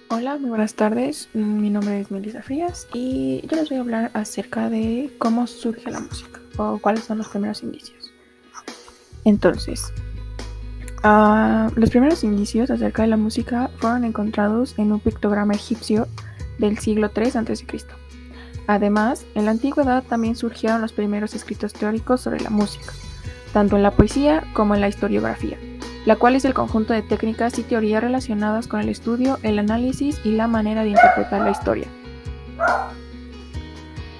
Hola, muy buenas tardes. Mi nombre es Melissa Frías y yo les voy a hablar acerca de cómo surge la música o cuáles son los primeros indicios. Entonces, los primeros indicios acerca de la música fueron encontrados en un pictograma egipcio del siglo III a.C. Además, en la antigüedad también surgieron los primeros escritos teóricos sobre la música, tanto en la poesía como en la historiografía, la cual es el conjunto de técnicas y teorías relacionadas con el estudio, el análisis y la manera de interpretar la historia.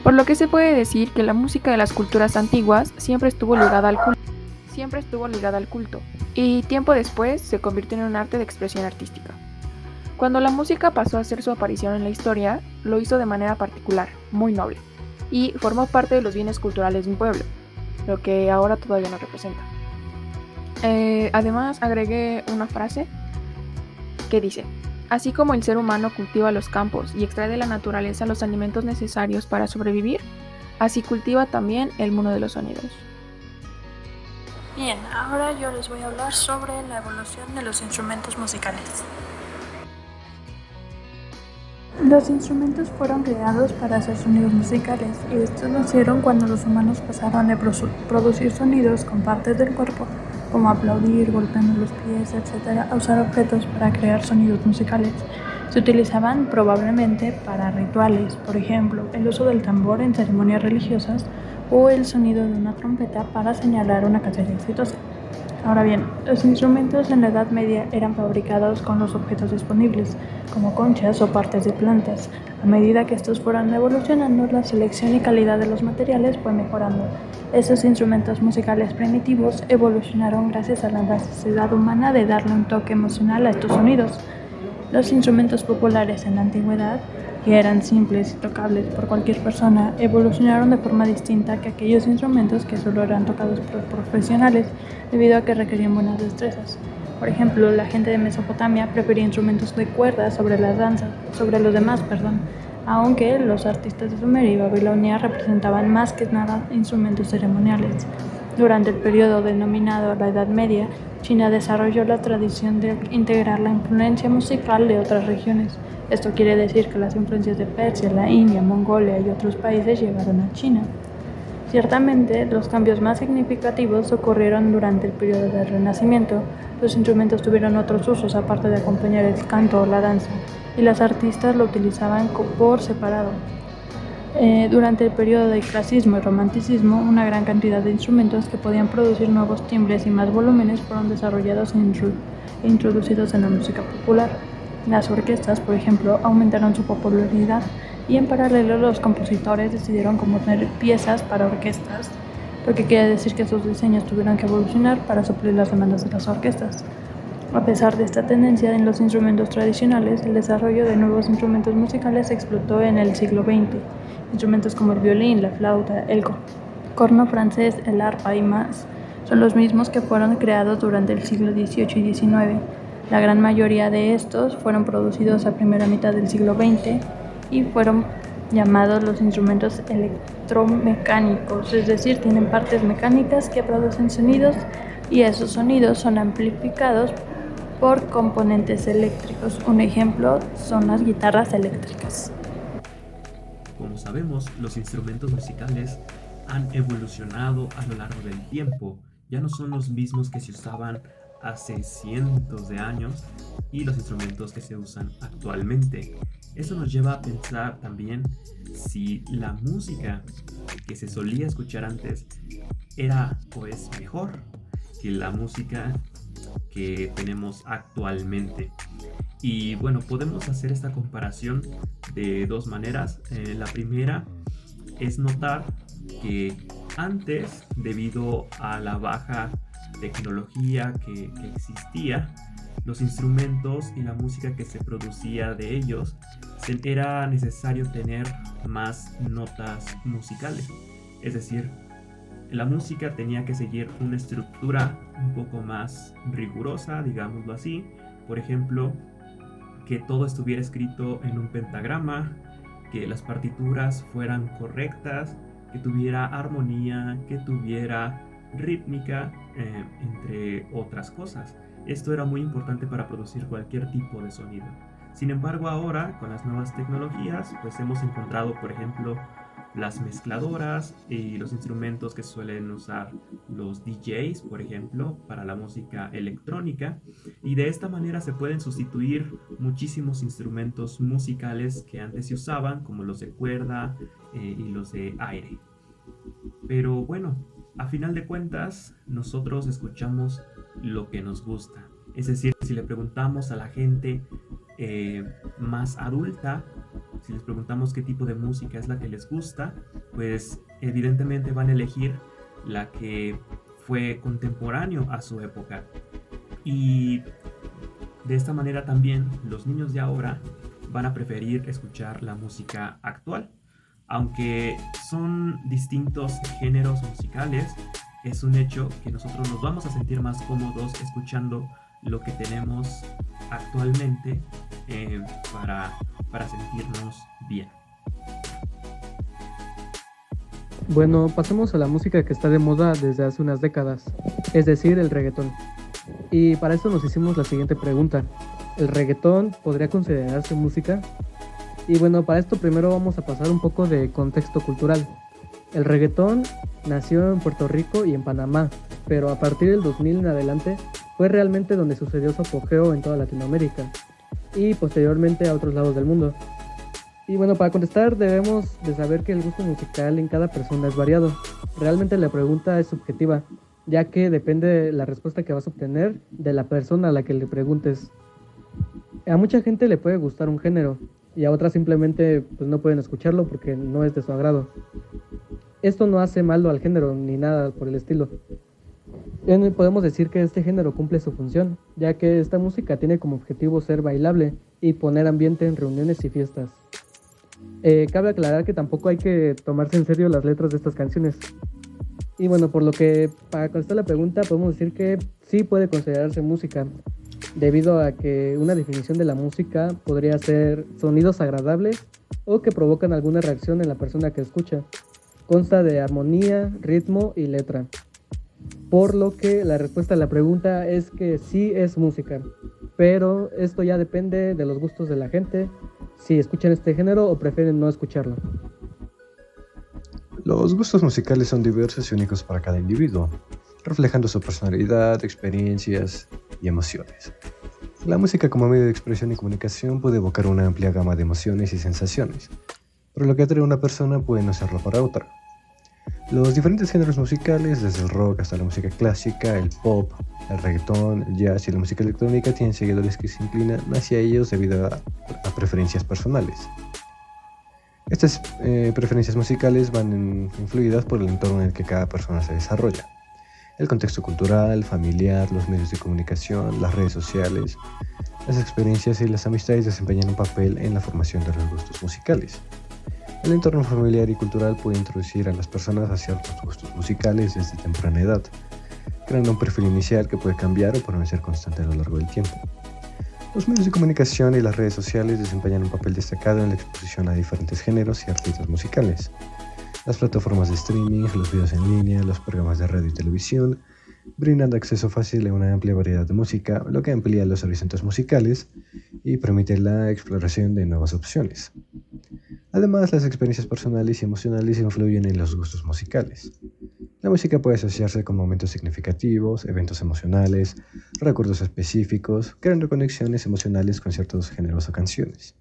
Por lo que se puede decir que la música de las culturas antiguas siempre estuvo ligada al culto, y tiempo después se convirtió en un arte de expresión artística. Cuando la música pasó a hacer su aparición en la historia, lo hizo de manera particular, muy noble, y formó parte de los bienes culturales de un pueblo, lo que ahora todavía no representa. Además, agregué una frase que dice: así como el ser humano cultiva los campos y extrae de la naturaleza los alimentos necesarios para sobrevivir, así cultiva también el mundo de los sonidos. Bien, ahora yo les voy a hablar sobre la evolución de los instrumentos musicales. Los instrumentos fueron creados para hacer sonidos musicales y estos nacieron cuando los humanos pasaron de producir sonidos con partes del cuerpo, como aplaudir, golpeando los pies, etc., a usar objetos para crear sonidos musicales. Se utilizaban probablemente para rituales, por ejemplo, el uso del tambor en ceremonias religiosas o el sonido de una trompeta para señalar una cacería exitosa. Ahora bien, los instrumentos en la Edad Media eran fabricados con los objetos disponibles, como conchas o partes de plantas. A medida que estos fueron evolucionando, la selección y calidad de los materiales fue mejorando. Estos instrumentos musicales primitivos evolucionaron gracias a la necesidad humana de darle un toque emocional a estos sonidos. Los instrumentos populares en la antigüedad, que eran simples y tocables por cualquier persona, evolucionaron de forma distinta que aquellos instrumentos que solo eran tocados por profesionales, debido a que requerían buenas destrezas. Por ejemplo, la gente de Mesopotamia prefería instrumentos de cuerda sobre los demás, aunque los artistas de Sumeria y Babilonia representaban más que nada instrumentos ceremoniales. Durante el periodo denominado la Edad Media, China desarrolló la tradición de integrar la influencia musical de otras regiones. Esto quiere decir que las influencias de Persia, la India, Mongolia y otros países llegaron a China. Ciertamente, los cambios más significativos ocurrieron durante el periodo del Renacimiento. Los instrumentos tuvieron otros usos aparte de acompañar el canto o la danza, y los artistas lo utilizaban por separado. Durante el periodo del clasicismo y romanticismo, una gran cantidad de instrumentos que podían producir nuevos timbres y más volúmenes fueron desarrollados e introducidos en la música popular. Las orquestas, por ejemplo, aumentaron su popularidad y en paralelo los compositores decidieron componer piezas para orquestas, lo que quiere decir que sus diseños tuvieron que evolucionar para suplir las demandas de las orquestas. A pesar de esta tendencia en los instrumentos tradicionales, el desarrollo de nuevos instrumentos musicales explotó en el siglo XX. Instrumentos como el violín, la flauta, el corno francés, el arpa y más son los mismos que fueron creados durante el siglo XVIII y XIX. La gran mayoría de estos fueron producidos a primera mitad del siglo XX y fueron llamados los instrumentos electromecánicos, es decir, tienen partes mecánicas que producen sonidos y esos sonidos son amplificados por componentes eléctricos. Un ejemplo son las guitarras eléctricas. Como sabemos, los instrumentos musicales han evolucionado a lo largo del tiempo. Ya no son los mismos que se usaban hace cientos de años y los instrumentos que se usan actualmente. Eso nos lleva a pensar también si la música que se solía escuchar antes era pues mejor que la música que tenemos actualmente. Y bueno, podemos hacer esta comparación de dos maneras. La primera es notar que antes, debido a la baja tecnología que existía, los instrumentos y la música que se producía de ellos, era necesario tener más notas musicales. Es decir, la música tenía que seguir una estructura un poco más rigurosa, digámoslo así. Por ejemplo, que todo estuviera escrito en un pentagrama, que las partituras fueran correctas, que tuviera armonía, que tuviera rítmica, entre otras cosas. Esto era muy importante para producir cualquier tipo de sonido. Sin embargo, ahora con las nuevas tecnologías, pues hemos encontrado, por ejemplo, las mezcladoras y los instrumentos que suelen usar los DJs, por ejemplo, para la música electrónica. Y de esta manera se pueden sustituir muchísimos instrumentos musicales que antes se usaban, como los de cuerda y los de aire. Pero bueno, a final de cuentas, nosotros escuchamos lo que nos gusta. Es decir, si le preguntamos a la gente más adulta, si les preguntamos qué tipo de música es la que les gusta, pues evidentemente van a elegir la que fue contemporáneo a su época. Y de esta manera también los niños de ahora van a preferir escuchar la música actual. Aunque son distintos géneros musicales, es un hecho que nosotros nos vamos a sentir más cómodos escuchando lo que tenemos actualmente eh, para, para sentirnos bien. Bueno, pasemos a la música que está de moda desde hace unas décadas, es decir, el reggaetón. Y para esto nos hicimos la siguiente pregunta. ¿El reggaetón podría considerarse música? Y bueno, para esto primero vamos a pasar un poco de contexto cultural. El reggaetón nació en Puerto Rico y en Panamá, pero a partir del 2000 en adelante fue realmente donde sucedió su apogeo en toda Latinoamérica y posteriormente a otros lados del mundo. Y bueno, para contestar debemos de saber que el gusto musical en cada persona es variado. Realmente la pregunta es subjetiva, ya que depende de la respuesta que vas a obtener de la persona a la que le preguntes. A mucha gente le puede gustar un género y a otras simplemente pues, no pueden escucharlo porque no es de su agrado. Esto no hace malo al género ni nada por el estilo. Podemos decir que este género cumple su función, ya que esta música tiene como objetivo ser bailable y poner ambiente en reuniones y fiestas. Cabe aclarar que tampoco hay que tomarse en serio las letras de estas canciones. Y bueno, por lo que para contestar la pregunta podemos decir que sí puede considerarse música, debido a que una definición de la música podría ser sonidos agradables o que provocan alguna reacción en la persona que escucha. Consta de armonía, ritmo y letra. Por lo que la respuesta a la pregunta es que sí es música, pero esto ya depende de los gustos de la gente, si escuchan este género o prefieren no escucharlo. Los gustos musicales son diversos y únicos para cada individuo, reflejando su personalidad, experiencias y emociones. La música como medio de expresión y comunicación puede evocar una amplia gama de emociones y sensaciones, pero lo que atrae a una persona puede no serlo para otra. Los diferentes géneros musicales, desde el rock hasta la música clásica, el pop, el reggaetón, el jazz y la música electrónica, tienen seguidores que se inclinan hacia ellos debido a preferencias personales. Estas preferencias musicales van influidas por el entorno en el que cada persona se desarrolla. El contexto cultural, familiar, los medios de comunicación, las redes sociales, las experiencias y las amistades desempeñan un papel en la formación de los gustos musicales. El entorno familiar y cultural puede introducir a las personas a ciertos gustos musicales desde temprana edad, creando un perfil inicial que puede cambiar o permanecer constante a lo largo del tiempo. Los medios de comunicación y las redes sociales desempeñan un papel destacado en la exposición a diferentes géneros y artistas musicales. Las plataformas de streaming, los videos en línea, los programas de radio y televisión brindan acceso fácil a una amplia variedad de música, lo que amplía los horizontes musicales y permite la exploración de nuevas opciones. Además, las experiencias personales y emocionales influyen en los gustos musicales. La música puede asociarse con momentos significativos, eventos emocionales, recuerdos específicos, creando conexiones emocionales con ciertos géneros o canciones.